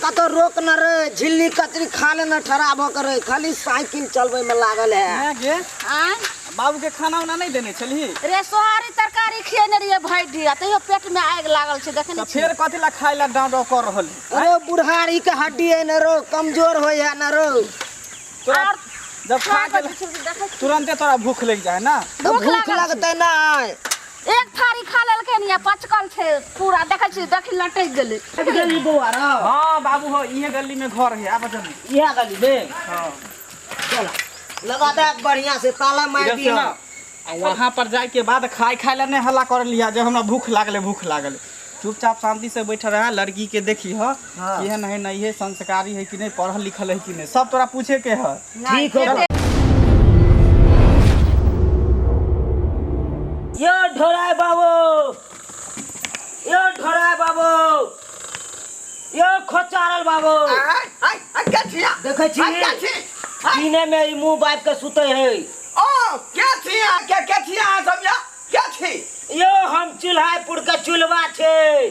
कतो रोक न रे, झिल्ली कचरी खा ले न ठराब करे, खाली साइकिल चलवे में लागल है। गे बाबू के खाना उना नहीं देने चली रे सोहारी तरकारी खिएने रहिए भाई दिया तैयो पेट में आग लागल छे देखने तो फिर कथि ला खाइ ला डांडो कर रहल अरे बुढ़ारी के हड्डी है न रो, कमजोर होय है न रो। तोरा जब खा के तुरंते तोरा भूख लग जाए ना, भूख लगते ना। एक थारी खा लेलके निया पचकल छे पूरा देखे छी देखि लटक गेले गली बउआ रो। हां बाबू हो इहे गली में घर है आबा जन यह गली में। हां चल लगा दे बढ़िया से ताला मार दियो। वहां पर जाए के बाद खाए ला नहीं हल्ला कर लिया जब हमरा भूख लागले चुपचाप शांति से बैठा रहा। लड़की के देखी ह केहन है नहीं है, संस्कारी है कि नहीं, पढ़ल लिखल है कि नहीं, सब तोरा पूछे के है। ठीक हो यो ढोराय बाबू, यो ढोराय बाबू, यो खोचारल बाबू। क्या छिया देखे छी क्या छी सीने में ई मुंह बाप के सुते है। ओ क्या छिया क्या छिया सब या क्या छी यो हम चुल्हापुर के चुलवा छे।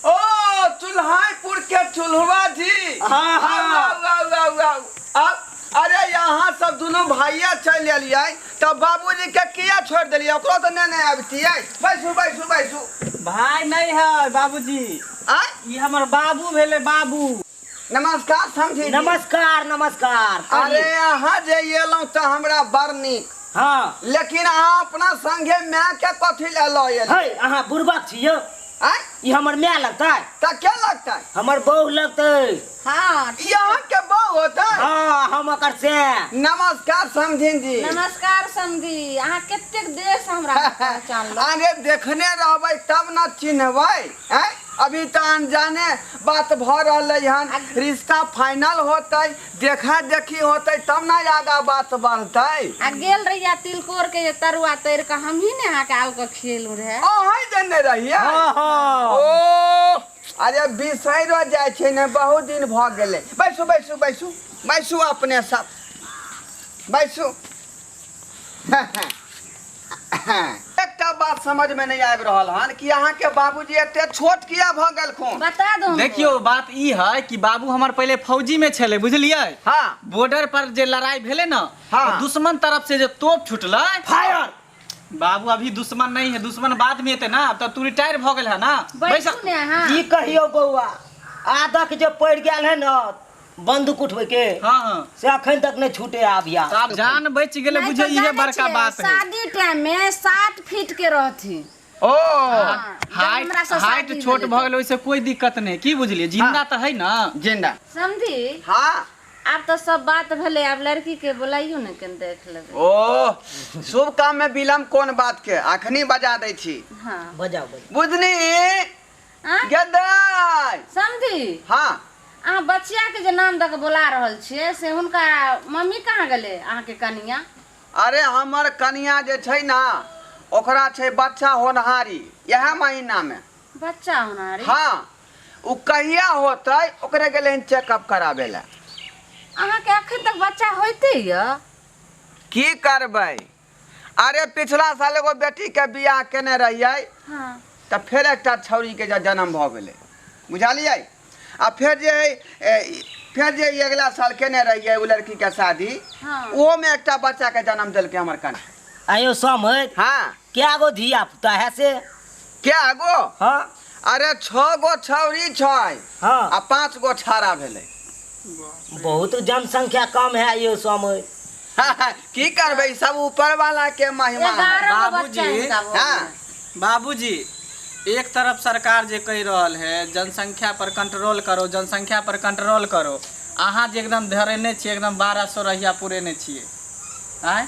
ओ चुल्हापुर के चुल्हवा जी। हाँ, हाँ। अब अरे यहाँ सब दोनों भैया चल लिया तब बाबूजी के किया छोड़ दिलिए, ओकरो तो नहीं आबती है। बैसू भाई नहीं है बाबूजी, ये हमर बाबू भेले बाबू। नमस्कार समझी। नमस्कार नमस्कार। अरे यहाँ जे एलौं तो हमरा बड़ नीक, हाँ लेकिन अहाँ अपना संगे मैं के कथी ले लो ये है अहाँ बुरबक छियो। ई हमर मैं लगता है तो क्या लगता है? हमर बहू लगता है। हां यहाँ के बहू होता है। हाँ हम अकर से। नमस्कार समझिन जी। नमस्कार समधी, अहाँ केतेक देश हमरा पहचान लो। अरे देखने रहबै तब न चिन्हबै हैं। अभी तो अनजाने बात भ रहलै हन, रिश्ता फाइनल होतै, देखा देखी होतै तब न आगा बात बढ़तै। आ गेल रहिया तिलकोर के तरुआ तैर के हम ही ने अहाँ के आउ के खिएलु रहे। ओहि देने रहिए। हाँ हाँ। ओ अरे बिसैरो जाय छै ने, बहुत दिन भ गेलै। बैसू अपने सब बैसू। एकटा बात समझ में नहीं आबि रहल हन कि अहाँ के बाबूजी एते छोट किया भ गेल खून। बता दो देखियो बात ई है कि बाबू हमार पहले फौजी में छले बुझलिए। हाँ बॉर्डर पर जे लड़ाई भेले ना, हाँ। तो दुश्मन तरफ से जो तोप छुटले फायर। बाबू अभी दुश्मन नहीं है, दुश्मन बाद में हेते ना, तो तू रिटायर भ गेल है ना। बैसू ने। हां ई कहियो बउआ आदक जे पड़ गेल है ना बंदूक उठवे के, हाँ हाँ से अखन तक नहीं छूटे आबिया। आप जान बच गेले, बुझे ये बड़का बात है। शादी टाइम में 60 फीट के रहथी। ओ हाइट छोट भ गेल ओइसे कोई दिक्कत नहीं, की बुझलिए, जिंदा तो है ना। जिंदा समझी। हाँ अब तो सब बात भले, अब लड़की के बुलाइयो ने कन देख लेबे। ओ शुभ काम में विलम्ब कोन बात के, अखनी बजा दै छी। हां बजाओ बुझनी हां गदाई समझी। हाँ अहाँ बच्चिया के जे नाम दक बुला रहल छियै से हुनका मम्मी कहाँ गेले अहाँ के कनिया? अरे हमर कनिया जे छै ना ओकरा छै बच्चा होनहारी यह महीना में। बच्चा होनारी? हाँ उ कहिया होतै ओकरे गेले चेकअप कराबे ला। अहाँ के अखन तक बच्चा होइते य? की करबै, अरे पिछला साल एगो बेटी के बियाह केने रहियै। हां त फिर एकटा छौरी के जन्म भ गेलै, बुझलियै। आ फिर जे अगला साल केने रहियै उ लड़की के शादी, हाँ। वो में एकटा बच्चा के जन्म देलकै हमर कन्या। आयो समझ। हाँ क्या गो धिया पुता है से? क्या गो? हाँ अरे 6 गो छौरी छै हाँ। आ 5 गो छाड़ा भेलै। बहुत जनसंख्या कम है आयो समझ। की करबै, सब ऊपर वाला के महिमा है। 11 गो बच्चा बाबूजी, हिनका भऽ हाँ गेलै। बाबूजी एक तरफ सरकार जे कह रहल है जनसंख्या पर कंट्रोल करो, जनसंख्या पर कंट्रोल करो, अहाँ जे एकदम धरेने छिए, एकदम 1200 रहिया पूरेने छिए। आय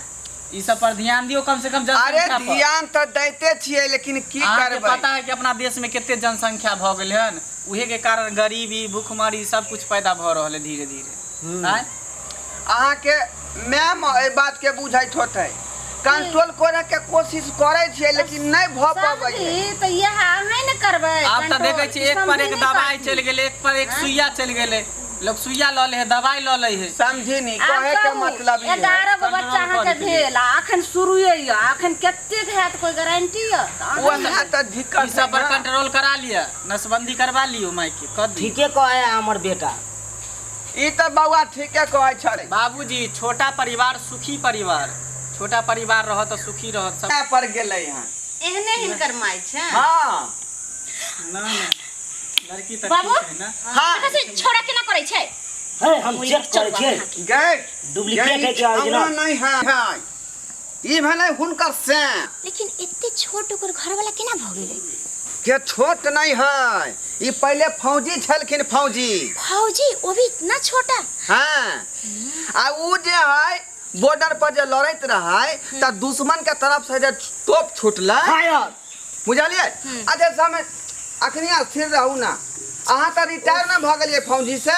ई सब पर ध्यान दियो कम से कम अरे जनसंख्या पर। ध्यान तो दैते छिए लेकिन की अहाँ के करबै। पता है कि अपना देश में कितने जनसंख्या भ गेल हन, उहे के कारण गरीबी भूखमरी सब कुछ पैदा भ रहल है धीरे धीरे। आय अहाँ के मैम ए बात के बुझाइत होतै, कंट्रोल करे के कोशिश करे छिए लेकिन नहीं भ पाबै छै। त यह अहाँ ने करबै। आप तो देखे छी एक पर एक दवाई चल गेले, एक पर एक सुइया चल गेले, लोग सुइया ल ले है, दवाई ल ले है। समझी नहीं कहे के मतलब ये है। 11 गो बच्चा अहाँके भेल आ अखन शुरुए य अखन कतेक हैत कोई गारंटी य वो ना तो दिक्कत ई सब पर कंट्रोल करा लिया, नसबंदी करवा लियो माई के कर दी। ठीके कहे हमर बेटा। ई तो बउआ ठीके कहे छड़े। बाबूजी छोटा परिवार सुखी परिवार, छोटा परिवार रह तो सुखी रह सब। पर गेलै हां एहने हिनकर माय छै। हां ना ना लड़की त बाबू? ठीक है ना। हां कैसे छोड़ा केना करे छै? है हम चेक करे छियै गए डुप्लीकेट है कि ओरिजिनल नहीं है। ई भले हुनकर से लेकिन इतने छोट ओकर घर वाला केना भ गेलै? के छोट नहीं है। ई पहले फौजी छलखिन फौजी। फौजी वो भी इतना छोटा? हाँ आ उ जे है बॉर्डर पर जे लड़ैत रहे त दुश्मन के तरफ से जे तोप छूटला फायर बुझलिए। अच्छा समय अखनी स्थिर रहू ना। अहाँ त रिटायर ना भ गेलिए फौजी से।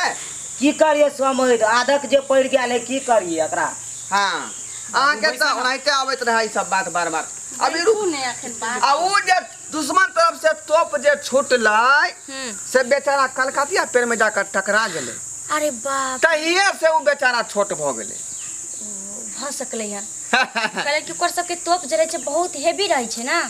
की करिए समय आदत जे पड़ गेल है की करिए एकरा। हाँ अहाँ के त ओनाइते आबैत रहे ई सब बात बार बार। अभी रुक ने अखन बात आ उ जे दुश्मन तरफ से तोप जे छूटलै से बेचारा कलकतिया पेड़ में जाकर टकरा गेलै। अरे बाप तहिए से उ बेचारा छोट भ गेलै। भ सकलै हन। कहले कि ओकर सबके तोप जरे छै बहुत हेवी रहै छै ना।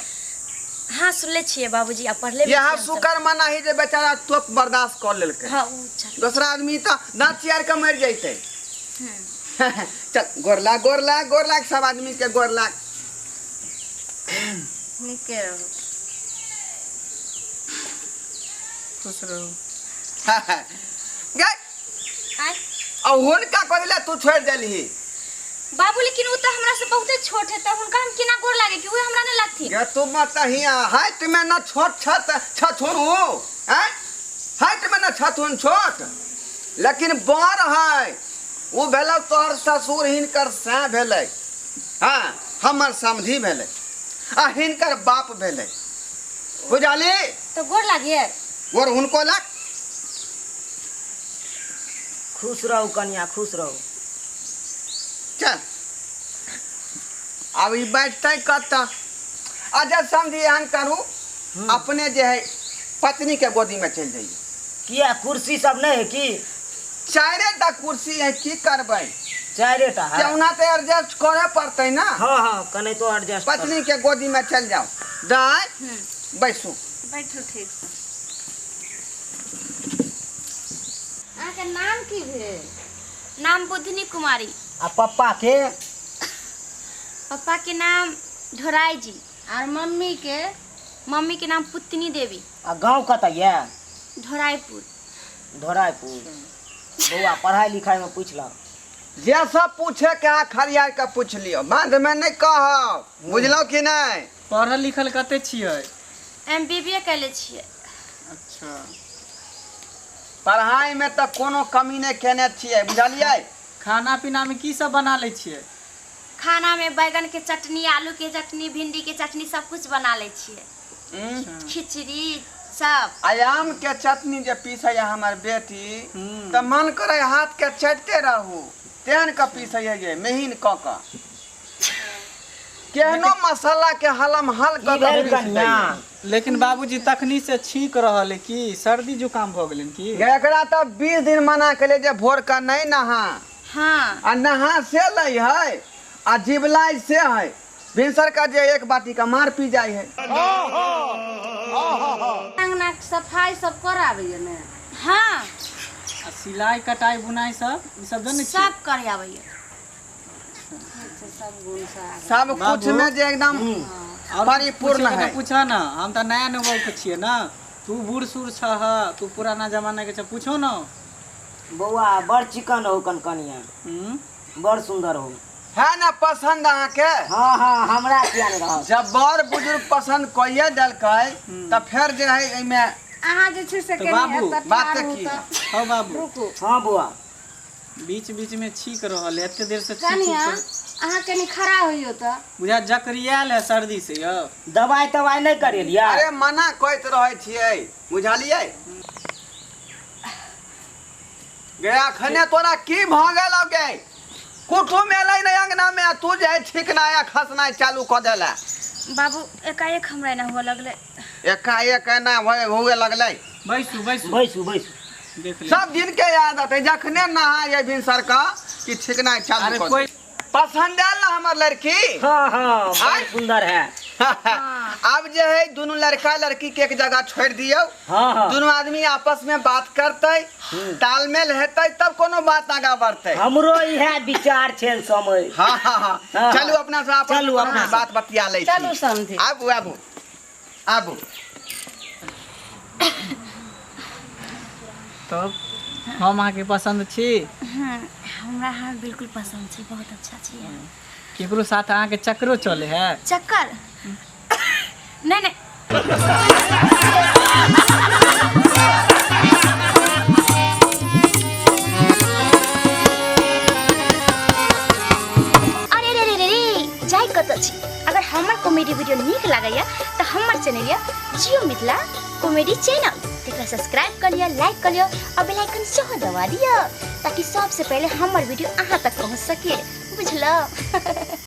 हाँ सुनले छियै बाबूजी आ पढ़ले भी यहाँ छियै हम सब। शुक्र मनाही जे बेचारा तोप बर्दाश्त कर लेलकै। हाँ उ चल। दूसरा आदमी तो दांत चियार के मर जैते। चल गोरला गोरला गोरला सब आदमी के गोरला। निके रहो। खुश रहो। गए आय और हुनका कहले तू छोड़ देलही। बाबू लेकिन उ त हमरा से बहुते छोट है त हुनका हम केना गोर लागे कि उ हमरा ने लागथि? गे तू मत हिया हाइट में न छोट छथुन हो। हैं हाइट में न छथुन छोट लेकिन बड़ है। उ भेल तोहर ससुर हिनकर से भेलै। हाँ हमर समधी भेलै आ हिनकर बाप भेलै। बुझाली तो गोर लागे और हुनको लग खुश रहू कन्या खुश रहू। चल अब ई बैठते कत अजय समझी एहन करू अपने जे है पत्नी के गोदी में चल जाइए। किया कुर्सी सब नहीं है की? चारे टा कुर्सी है की करबै? चारेटा है। केहुना तो एडजस्ट करे पड़ते ना। हाँ हाँ कने तो एडजस्ट पत्नी के गोदी में चल जाओ। दाई बैसू। बैठो ठीक से। अहाँके नाम की भेल? नाम बुधनी कुमारी। आ पप्पा के? पापा के नाम ढोराई जी। और मम्मी के? मम्मी के नाम पुतनी देवी। आ गांव कत ये? ढोराईपुर। धोराईपुर। बउआ पढ़ाई लिखाई में पूछला। जे सब पूछे के अहाँ खरियार के पूछ लियो बाद में नहीं कहो। बुझलो कि नहीं? पढ़ल लिखल कते छियै? MBBA कैले छियै। अच्छा पढ़ाई में तो कोनो कमी नहीं केने छियै बुझलियै। खाना पीना में की सब बना ले छियै? खाना में बैगन के चटनी, आलू के चटनी, भिंडी के चटनी सब कुछ बना ले छियै। खिचड़ी सब। आम के चटनी जे पीसे हमार बेटी तो मन करे हाथ के चटते रहू। तेहन का पीसे ये महीन क केहनो मसाला के हलम हल की भेल क कन्या? लेकिन बाबूजी तखनी से छींक रहल है कि सर्दी जुकाम भ गेलन की? एकरा तो 20 दिन मना के ले जे भोर का नहीं नहा हाँ आ नहा से लई है आ जिबलाई से है भिनसर का जे एक बाटी का मार पी जाए है। अंगना के सफाई सब कराबैय ने? हाँ आ सिलाई कटाई बुनाई सब ई सब जने छियै? सब करे आबैया। सब गुण सा सब कुछ बाबू। में जे एकदम और परिपूर्ण पूछे के है। तो पूछा ना, हम तो नया अनुभव के छियै ना। तू बूढ़ सूढ़ छह, तू पुराना जमाना के छ, पूछो ना। बउआ बड़ चिकन हो कनिया। बड़ सुंदर हो। है ना पसंद अहाँ के? हाँ हाँ हमरा किया नहीं रहा। जब बड़ बुजुर्ग पसंद कइए देलकै त फिर जे है एमे अहाँ जे छै से तो कनी बाबू, एतऽ बात ठाढ़ तऽ हो की तऽ हो बाबू रुकू। हाँ बुआ। बीच बीच में छींक रहल है, एते देर से छींक कनिया छींक अहाँ कनी खड़ा होइयो तऽ। बुझा जकरियाल है सर्दी से यो। दवाई तवाई नहीं करेलिया? अरे मना कहत रहे छियै बुझलियै। गया खने तोरा की भ गेल गे? कुटुम एलै नहीं अंगना में तू जे छिकनाया खसनाय चालू क देला। बाबू एकाएक हमरा ना हुआ लगले। एकाएक ना हुए लगलै। बैसू बैसू। बैसू बैसू। देख ले। सब दिन के याद आते जखने नहा ये भी सरका कि ठीक नहीं चालू अरे कर कोई दे। पसंद आयल ना हमर लड़की हाँ हाँ आय? बड़ सुंदर है। अब जो है दोनों लड़का लड़की के एक जगह छोड़ दियो, हाँ हाँ दोनों आदमी आपस में बात करते, तालमेल हेतै तब कोनो बात आगा बढ़ते। हमरो इहे विचार छै समय। हाँ हाँ हाँ हाँ। चलू अपना से आपस चलू में अपना से। बात बतिया ले चलू समझे। आबू आबू आबू। तब हम अहाँके पसंद छी। हाँ हमरा हाँ बिल्कुल पसंद छी, बहुत अच्छा छी। केकरो साथ अहाँके चक्रो चले है। चक्कर नहीं नहीं अरे रे रे रे रे जाय कत छी। अगर हमर कॉमेडी वीडियो नीक लागैया तो हमर चैनल या जियो मिथिला कॉमेडी चैनल तेकरा सब्सक्राइब कर लिया, लाइक कर लिया और बेल आइकन सेहो दबा दिया ताकि सबसे पहले हमर वीडियो अहाँ तक पहुंच सके, बुझलो।